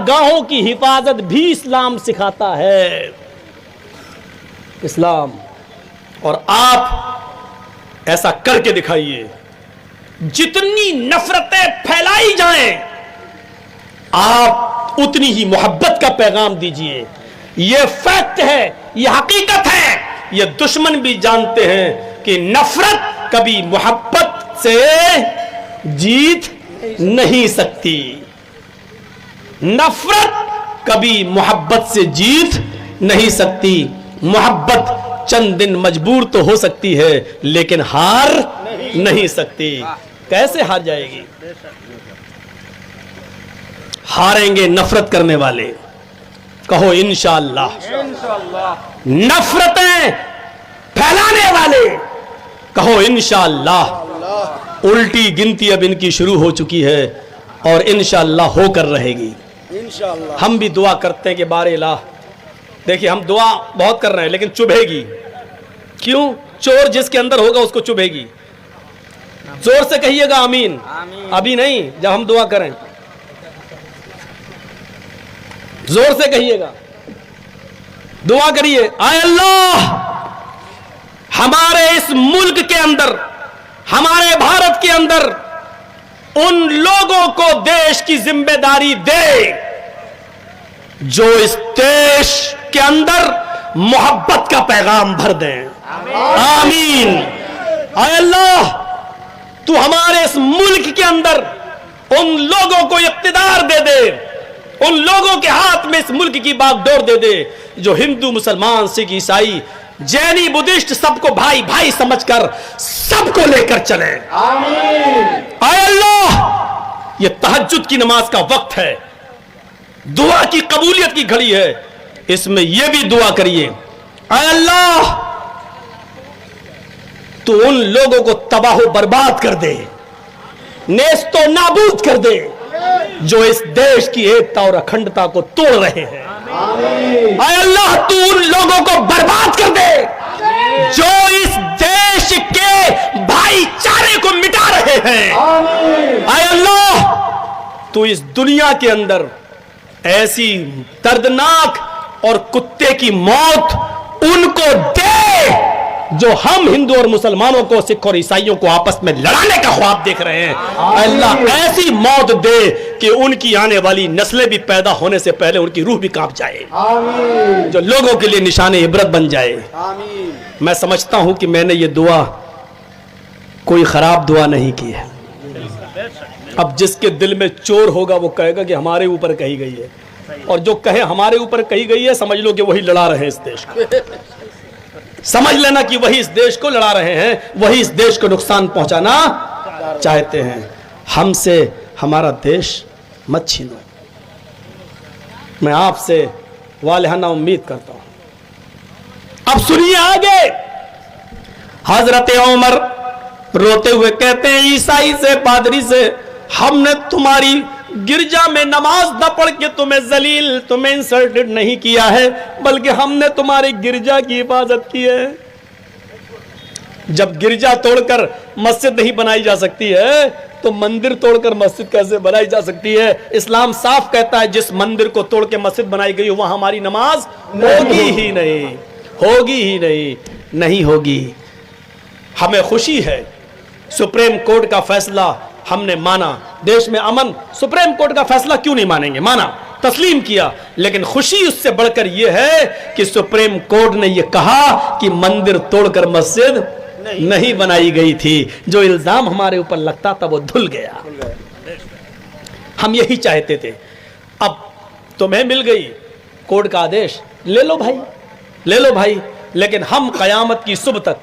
चारागाहों की हिफाजत भी इस्लाम सिखाता है, इस्लाम। और आप ऐसा करके दिखाइए, जितनी नफरतें फैलाई जाएं आप उतनी ही मोहब्बत का पैगाम दीजिए। यह फैक्ट है, यह हकीकत है, यह दुश्मन भी जानते हैं कि नफरत कभी मोहब्बत से जीत नहीं सकती। नफरत कभी मोहब्बत से जीत नहीं सकती। मोहब्बत चंद दिन मजबूर तो हो सकती है, लेकिन हार नहीं सकती। कैसे हार जाएगी? हारेंगे नफरत करने वाले। कहो इंशाअल्लाह। नफरतें फैलाने वाले, कहो इंशाअल्लाह। उल्टी गिनती अब इनकी शुरू हो चुकी है और इंशाअल्लाह होकर रहेगी। इंशाअल्लाह हम भी दुआ करते हैं कि बारे इलाह, देखिए हम दुआ बहुत कर रहे हैं लेकिन चुभेगी। क्यों? चोर जिसके अंदर होगा उसको चुभेगी। जोर से कहिएगा आमीन। अभी नहीं, जब हम दुआ करें जोर से कहिएगा, दुआ करिए। आए अल्लाह, हमारे इस मुल्क के अंदर, हमारे भारत के अंदर उन लोगों को देश की जिम्मेदारी दे जो इस देश के अंदर मोहब्बत का पैगाम भर दें। आमीन। आए अल्लाह, तू हमारे इस मुल्क के अंदर उन लोगों को इख्तिदार दे दे, उन लोगों के हाथ में इस मुल्क की बागडोर दे दे जो हिंदू, मुसलमान, सिख, ईसाई, जैनी, बुद्धिस्ट सबको भाई भाई समझकर सबको लेकर चले। आमीन। आए अल्लाह, ये तहज्जुद की नमाज का वक्त है, दुआ की कबूलियत की घड़ी है, इसमें यह भी दुआ करिए। आए अल्लाह, तू उन लोगों को तबाह बर्बाद कर दे, नेस्तो नाबूद कर दे जो इस देश की एकता और अखंडता को तोड़ रहे हैं। आए अल्लाह, तू उन लोगों को बर्बाद कर दे जो इस देश के भाईचारे को मिटा रहे हैं। आए अल्लाह, तू इस दुनिया के अंदर ऐसी दर्दनाक और कुत्ते की मौत उनको दे जो हम हिंदू और मुसलमानों को, सिख और ईसाइयों को आपस में लड़ाने का ख्वाब देख रहे हैं। अल्लाह ऐसी मौत दे कि उनकी आने वाली नस्लें भी पैदा होने से पहले उनकी रूह भी कांप जाए। आमीन। जो लोगों के लिए निशाने इबरत बन जाए। आमीन। मैं समझता हूं कि मैंने ये दुआ कोई खराब दुआ नहीं की है। अब जिसके दिल में चोर होगा वो कहेगा कि हमारे ऊपर कही गई है, और जो कहे हमारे ऊपर कही गई है समझ लो कि वही लड़ा रहे हैं इस देश को। समझ लेना कि वही इस देश को लड़ा रहे हैं, वही इस देश को नुकसान पहुंचाना चाहते हैं। हमसे हमारा देश मत छीनो। मैं आपसे वालिहाना उम्मीद करता हूं। अब सुनिए आगे। हजरत उमर रोते हुए कहते हैं ईसाई से, पादरी से, हमने तुम्हारी गिरजा में नमाज न पढ़ के तुम्हें जलील, तुम्हें इंसल्टेड नहीं किया है, बल्कि हमने तुम्हारी गिरजा की हिफाजत की है। जब गिरजा तोड़कर मस्जिद नहीं बनाई जा सकती है तो मंदिर तोड़कर मस्जिद कैसे बनाई जा सकती है? इस्लाम साफ कहता है जिस मंदिर को तोड़ के मस्जिद बनाई गई वहां हमारी नमाज होगी ही नहीं, होगी ही नहीं, नहीं होगी। हमें खुशी है सुप्रीम कोर्ट का फैसला हमने माना, देश में अमन, सुप्रीम कोर्ट का फैसला क्यों नहीं मानेंगे? माना, तस्लीम किया, लेकिन खुशी उससे बढ़कर यह है कि सुप्रीम कोर्ट ने यह कहा कि मंदिर तोड़कर मस्जिद नहीं बनाई गई थी। जो इल्जाम हमारे ऊपर लगता था वो धुल गया। हम यही चाहते थे। अब तुम्हें मिल गई कोर्ट का आदेश, ले लो भाई, ले लो भाई, लेकिन हम कयामत की सुबह तक,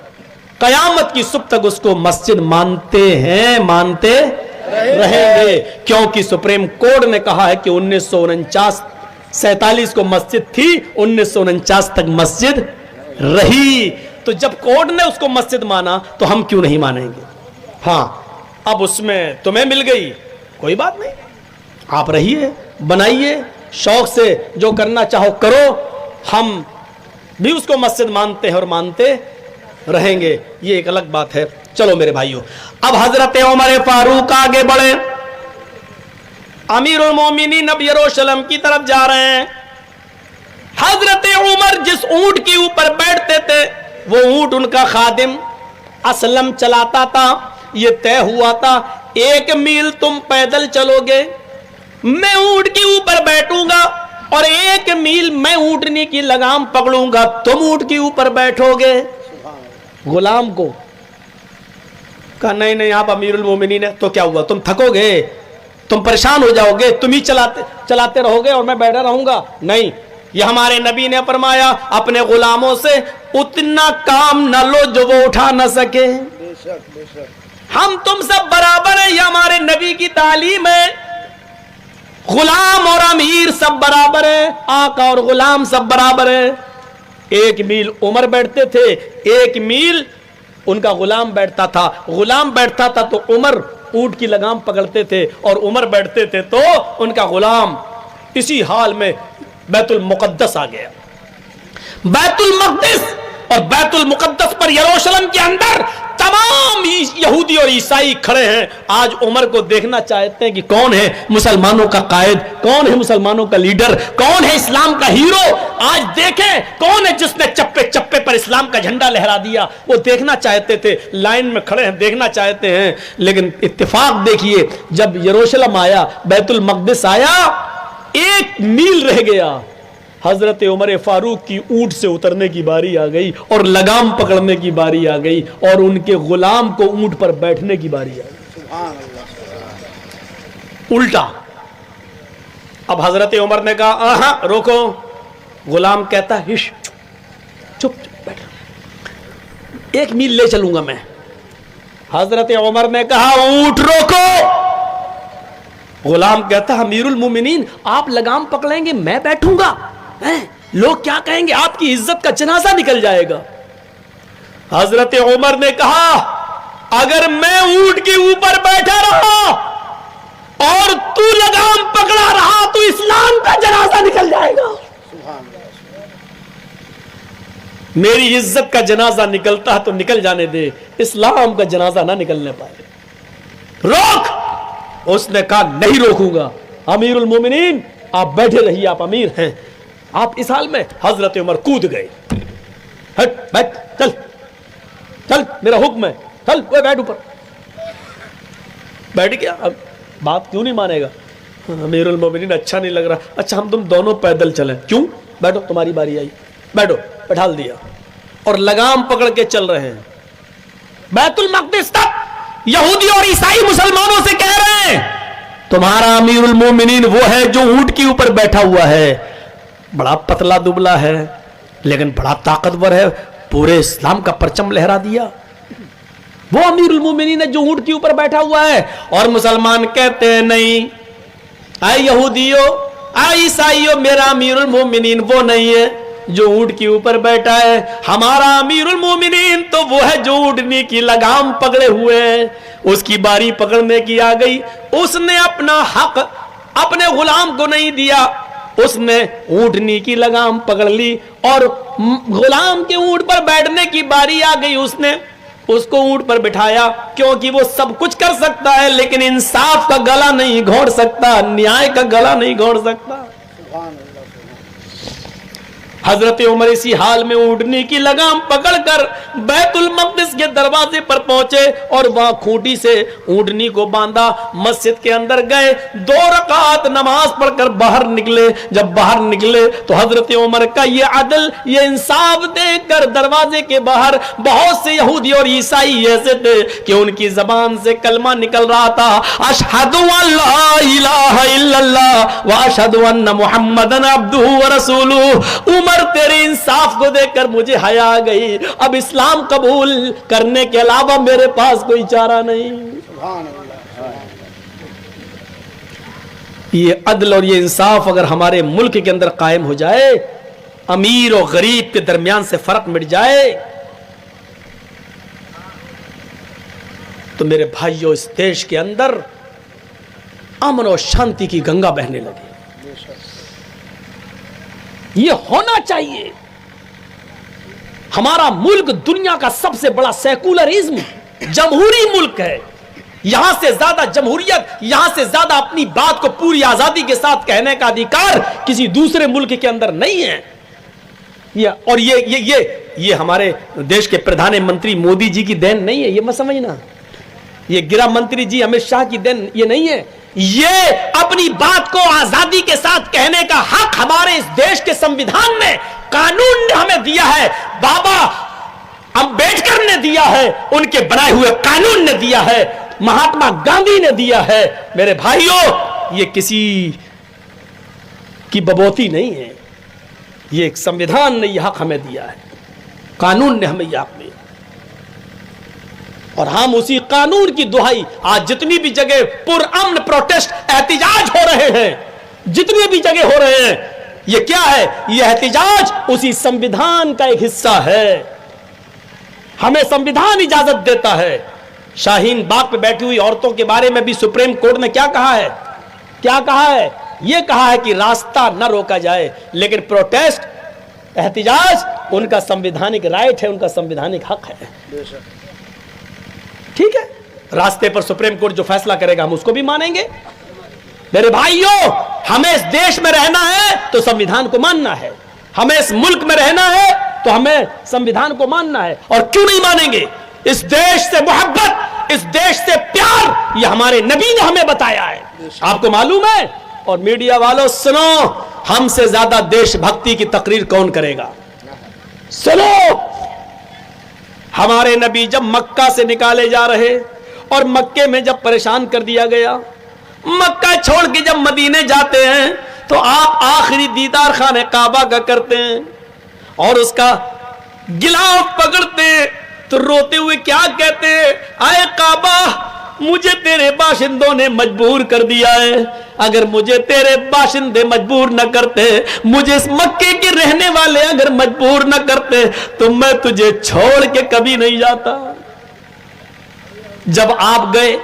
कयामत की सुबह तक उसको मस्जिद मानते हैं, मानते रहेंगे, क्योंकि सुप्रीम कोर्ट ने कहा है कि 1947 को मस्जिद थी, 1949 तक मस्जिद रही। तो जब कोर्ट ने उसको मस्जिद माना तो हम क्यों नहीं मानेंगे? हाँ, अब उसमें तुम्हें मिल गई, कोई बात नहीं, आप रहिए, बनाइए, शौक से जो करना चाहो करो, हम भी उसको मस्जिद मानते हैं और मानते रहेंगे, ये एक अलग बात है। चलो मेरे भाइयों, अब हजरत उमर फारूक आगे बढ़े। अमीरुल मोमिनीन अब यरूशलेम की तरफ जा रहे हैं। हजरत उमर जिस ऊंट के ऊपर बैठते थे वो ऊंट उनका खादिम असलम चलाता था। ये तय हुआ था 1 मील तुम पैदल चलोगे, मैं ऊंट के ऊपर बैठूंगा और 1 मील मैं ऊंटनी की लगाम पकड़ूंगा, तुम ऊंट के ऊपर बैठोगे। गुलाम को कहा नहीं नहीं आप अमीरुल मोमिनीन है तो क्या हुआ, तुम थकोगे, तुम परेशान हो जाओगे, तुम ही चलाते रहोगे और मैं बैठा रहूंगा। नहीं, ये हमारे नबी ने फरमाया अपने गुलामों से उतना काम न लो जो वो उठा न सके। बेशक बेशक। हम तुम सब बराबर है, ये हमारे नबी की तालीम है। गुलाम और अमीर सब बराबर है, आका और गुलाम सब बराबर है। 1 मील उमर बैठते थे, 1 मील उनका गुलाम बैठता था। गुलाम बैठता था तो उमर ऊंट की लगाम पकड़ते थे और उमर बैठते थे तो उनका गुलाम। इसी हाल में बैतुल मुकद्दस आ गया। बैतुल मक़दिस और बैतुल मुकद्दस पर यरूशलेम के अंदर तमाम यहूदी और ईसाई खड़े हैं। आज उमर को देखना चाहते हैं कि कौन है मुसलमानों का कायद, कौन है मुसलमानों का लीडर, कौन है इस्लाम का हीरो। आज देखें कौन है जिसने चप्पे चप्पे पर इस्लाम का झंडा लहरा दिया। वो देखना चाहते थे, लाइन में खड़े हैं, देखना चाहते हैं। लेकिन इत्तेफाक देखिए, जब यरूशलेम आया, बैतुल मक़दिस आया, 1 मील रह गया, हजरत उमर फारूक की ऊंट से उतरने की बारी आ गई और लगाम पकड़ने की बारी आ गई और उनके गुलाम को ऊंट पर बैठने की बारी आ गई। सुभान अल्लाह। उल्टा। अब हजरत उमर ने कहा आहा रोको। गुलाम कहता हिश, चुप बैठ, 1 मील ले चलूंगा मैं। हजरत उमर ने कहा ऊंट रोको। गुलाम कहता अमीरुल मोमिनीन आप लगाम पकड़ेंगे मैं बैठूंगा, लोग क्या कहेंगे, आपकी इज्जत का जनाजा निकल जाएगा। हजरत उमर ने कहा अगर मैं ऊंट के ऊपर बैठा रहा और तू लगाम पकड़ा रहा तो इस्लाम का जनाजा निकल जाएगा। मेरी इज्जत का जनाजा निकलता है तो निकल जाने दे, इस्लाम का जनाजा ना निकलने पाए, रोक। उसने कहा नहीं रोकूंगा, अमीरुल मोमिनीन आप बैठे रहिए, आप अमीर हैं, आप इस हाल में। हजरत उमर कूद गए, हट बैठ, चल चल मेरा हुक्म है, चल वो बैठ ऊपर। बैठ गया। अब बात क्यों नहीं मानेगा, अमीरुल मोमिनीन अच्छा नहीं लग रहा, अच्छा हम तुम दोनों पैदल चलें, क्यों, बैठो तुम्हारी बारी आई, बैठो, बैठाल दिया और लगाम पकड़ के चल रहे हैं बैतुल मक़दिस तक। यहूदी और ईसाई मुसलमानों से कह रहे हैं तुम्हारा अमीरुल मोमिनीन वो है जो ऊंट के ऊपर बैठा हुआ है, बड़ा पतला दुबला है लेकिन बड़ा ताकतवर है, पूरे इस्लाम का परचम लहरा दिया, वो अमीरुल मोमिनीन है जो ऊंट के ऊपर बैठा हुआ है। और मुसलमान कहते हैं नहीं, आए यहूदियों, आए ईसाइयों, मेरा अमीरुल मोमिनीन वो नहीं है जो ऊंट के ऊपर बैठा है, हमारा अमीरुल मोमिनीन तो वो है जो ऊंटनी की लगाम पकड़े हुए है। उसकी बारी पकड़ने की आ गई, उसने अपना हक अपने गुलाम को नहीं दिया, उसने ऊंटनी की लगाम पकड़ ली और गुलाम के ऊंट पर बैठने की बारी आ गई, उसने उसको ऊंट पर बिठाया, क्योंकि वो सब कुछ कर सकता है लेकिन इंसाफ का गला नहीं घोंट सकता, न्याय का गला नहीं घोंट सकता। हजरत उमर इसी हाल में ऊंटनी की लगाम पकड़कर बैतुल मक़दिस के दरवाजे पर पहुंचे और वहां खूंटी से ऊंटनी को बांधा, मस्जिद के अंदर गए, 2 रकात नमाज पढ़कर बाहर निकले। जब बाहर निकले तो हजरत उमर का ये अदल, ये इंसाफ देखकर दरवाजे के बाहर बहुत से यहूदी और ईसाई ऐसे थे कि उनकी जबान से कलमा निकल रहा था, अशहदु अल्ला इलाहा इल्लल्लाह व अशहदु अन्ना मुहम्मदन अब्दुहु व रसूलुहु। उमर तेरे इंसाफ को देखकर मुझे हया आ गई, अब इस्लाम कबूल करने के अलावा मेरे पास कोई चारा नहीं। ये अदल और ये इंसाफ अगर हमारे मुल्क के अंदर कायम हो जाए, अमीर और गरीब के दरमियान से फर्क मिट जाए, तो मेरे भाइयों इस देश के अंदर अमन और शांति की गंगा बहने लगी। ये होना चाहिए। हमारा मुल्क दुनिया का सबसे बड़ा सेकुलरिज्म जमहूरी मुल्क है, यहां से ज्यादा जमहूरियत, यहां से ज्यादा अपनी बात को पूरी आजादी के साथ कहने का अधिकार किसी दूसरे मुल्क के अंदर नहीं है। और ये हमारे देश के प्रधानमंत्री मोदी जी की देन नहीं है, ये मत समझना। ये गृह मंत्री जी अमित शाह की देन ये नहीं है। ये अपनी बात को आजादी के साथ कहने का हक हमारे इस देश के संविधान ने, कानून ने हमें दिया है। बाबा अंबेडकर ने दिया है, उनके बनाए हुए कानून ने दिया है, महात्मा गांधी ने दिया है। मेरे भाइयों, ये किसी की बबौती नहीं है, ये एक संविधान ने यह हक हमें दिया है, कानून ने हमें यह हक दिया। और हम उसी कानून की दुहाई, आज जितनी भी जगह पुरअमन प्रोटेस्ट एहतिजाज हो रहे हैं, जितनी भी जगह हो रहे हैं, ये क्या है? ये एहतिजाज उसी संविधान का एक हिस्सा है। हमें संविधान इजाजत देता है। शाहीन बाग पे बैठी हुई औरतों के बारे में भी सुप्रीम कोर्ट ने क्या कहा है? क्या कहा है? यह कहा है कि रास्ता न रोका जाए, लेकिन प्रोटेस्ट, एहतिजाज उनका संवैधानिक राइट है, उनका संवैधानिक हक है। ठीक है, रास्ते पर सुप्रीम कोर्ट जो फैसला करेगा हम उसको भी मानेंगे। मेरे भाइयों, हमें इस देश में रहना है तो संविधान को मानना है, हमें इस मुल्क में रहना है तो हमें संविधान को मानना है। और क्यों नहीं मानेंगे? इस देश से मोहब्बत, इस देश से प्यार, यह हमारे नबी ने हमें बताया है। आपको मालूम है? और मीडिया वालों सुनो, हमसे ज्यादा देशभक्ति की तकरीर कौन करेगा? सुनो, हमारे नबी जब मक्का से निकाले जा रहे और मक्के में जब परेशान कर दिया गया, मक्का छोड़ के जब मदीने जाते हैं तो आप आखिरी दीदार खाने काबा का करते हैं और उसका गिलाफ पकड़ते तो रोते हुए क्या कहते हैं? आए काबा, मुझे तेरे बाशिंदों ने मजबूर कर दिया है, अगर मुझे तेरे बाशिंदे मजबूर न करते, मुझे इस मक्के के रहने वाले अगर मजबूर न करते तो मैं तुझे छोड़ के कभी नहीं जाता। जब आप गए,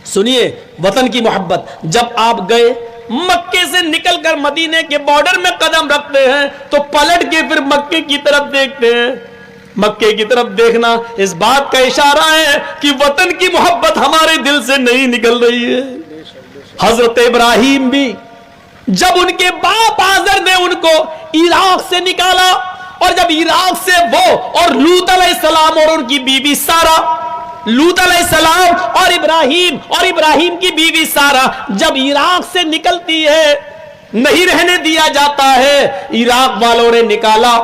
सुनिए वतन की मोहब्बत, जब आप गए मक्के से निकलकर मदीने के बॉर्डर में कदम रखते हैं तो पलट के फिर मक्के की तरफ देखते हैं। मक्के की तरफ देखना इस बात का इशारा है कि वतन की मोहब्बत हमारे दिल से नहीं निकल रही है। हजरत इब्राहिम भी, जब उनके बाप आजर ने उनको इराक से निकाला और जब इराक से वो और लूत अलैहिस्सलाम और उनकी बीवी सारा, लूत अलैहिस्सलाम और इब्राहिम की बीवी सारा जब इराक से निकलती है, नहीं रहने दिया जाता है, इराक वालों ने निकाला,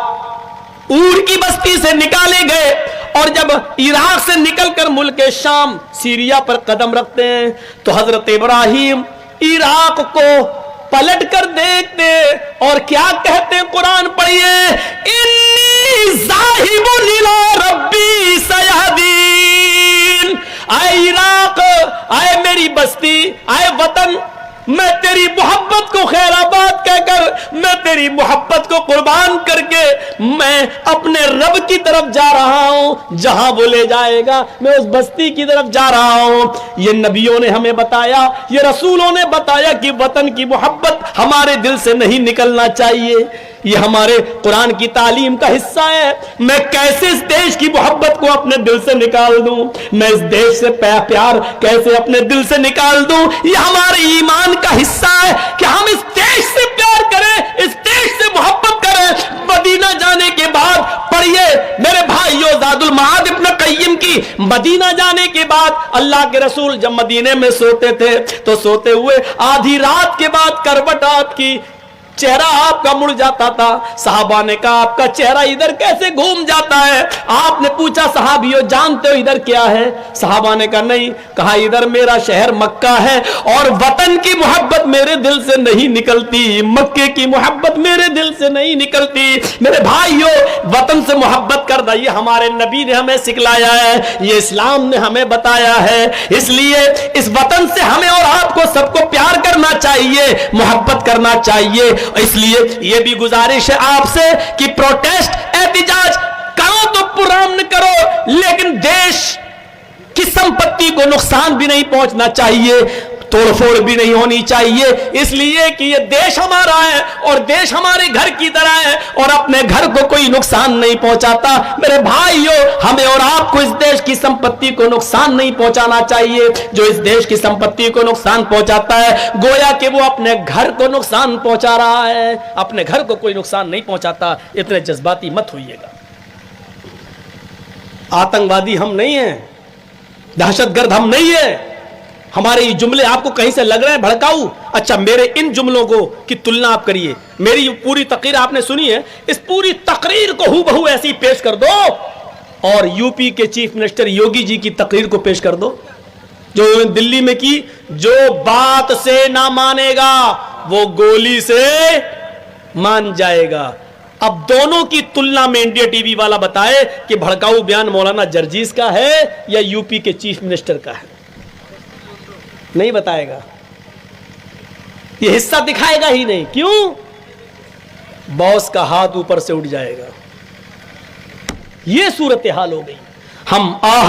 ऊर की बस्ती से निकाले गए और जब इराक से निकलकर मुल्क शाम सीरिया पर कदम रखते हैं तो हजरत इब्राहिम इराक को पलट कर देखते और क्या कहते हैं? कुरान पढ़िए, इन्नी ज़ाहिबुन इला रब्बी सयहदीन। आए इराक, आए मेरी बस्ती, आए वतन, मैं तेरी मोहब्बत को खैराबाद कहकर, मैं तेरी मोहब्बत को कुर्बान करके मैं अपने रब की तरफ जा रहा हूं, जहां वो ले जाएगा मैं उस बस्ती की तरफ जा रहा हूं। ये नबियों ने हमें बताया, ये रसूलों ने बताया कि वतन की मोहब्बत हमारे दिल से नहीं निकलना चाहिए। ये हमारे कुरान की तालीम का हिस्सा है। मैं कैसे इस देश की मोहब्बत को अपने दिल से निकाल दूं, मैं इस देश से प्यार कैसे अपने दिल से निकाल दूं, ये हमारे ईमान का हिस्सा है कि हम इस देश से प्यार करें, इस देश से मोहब्बत करें। मदीना जाने के बाद पढ़िए मेरे भाइयों, ज़ादुल मआद इब्न क़य्यिम की, मदीना जाने के बाद अल्लाह के रसूल जब मदीने में सोते थे तो सोते हुए आधी रात के बाद करवट आपकी, चेहरा आपका मुड़ जाता था। सहाबा ने कहा आपका चेहरा इधर कैसे घूम जाता है? आपने पूछा सहाबियों जानते हो इधर क्या है? सहाबा ने कहा नहीं। कहा इधर मेरा शहर मक्का है और वतन की मोहब्बत मेरे दिल से नहीं निकलती, मक्के की मोहब्बत मेरे दिल से नहीं निकलती। मेरे भाइयों, वतन से मोहब्बत करना ये हमारे नबी ने हमें सिखलाया है, ये इस्लाम ने हमें बताया है। इसलिए इस वतन से हमें और आपको सबको प्यार करना चाहिए, मोहब्बत करना चाहिए। इसलिए यह भी गुजारिश है आपसे कि प्रोटेस्ट, एहतिजाज करो तो पुरअमन करो, लेकिन देश की संपत्ति को नुकसान भी नहीं पहुंचना चाहिए। तोड़फोड़ भी नहीं होनी चाहिए, इसलिए कि ये देश हमारा है और देश हमारे घर की तरह है और अपने घर को कोई नुकसान नहीं पहुंचाता। मेरे भाइयों, हमें और आपको इस देश की संपत्ति को नुकसान नहीं पहुंचाना चाहिए। जो इस देश की संपत्ति को नुकसान पहुंचाता है, गोया कि वो अपने घर को नुकसान पहुंचा रहा है। अपने घर को कोई नुकसान नहीं पहुंचाता। इतने जज्बाती मत होइएगा। आतंकवादी हम नहीं हैं, दहशतगर्द हम नहीं है। हमारे ये जुमले आपको कहीं से लग रहे हैं भड़काऊ? अच्छा, मेरे इन जुमलों को की तुलना आप करिए। मेरी पूरी तकरीर आपने सुनी है, इस पूरी तकरीर को हूबहू ऐसी पेश कर दो और यूपी के चीफ मिनिस्टर योगी जी की तकरीर को पेश कर दो जो दिल्ली में की। जो बात से ना मानेगा वो गोली से मान जाएगा। अब दोनों की तुलना में इंडिया टीवी वाला बताए कि भड़काऊ बयान मौलाना जर्जीस का है या यूपी के चीफ मिनिस्टर का है। नहीं बताएगा, ये हिस्सा दिखाएगा ही नहीं। क्यों? बॉस का हाथ ऊपर से उठ जाएगा। ये सूरत हाल हो गई। हम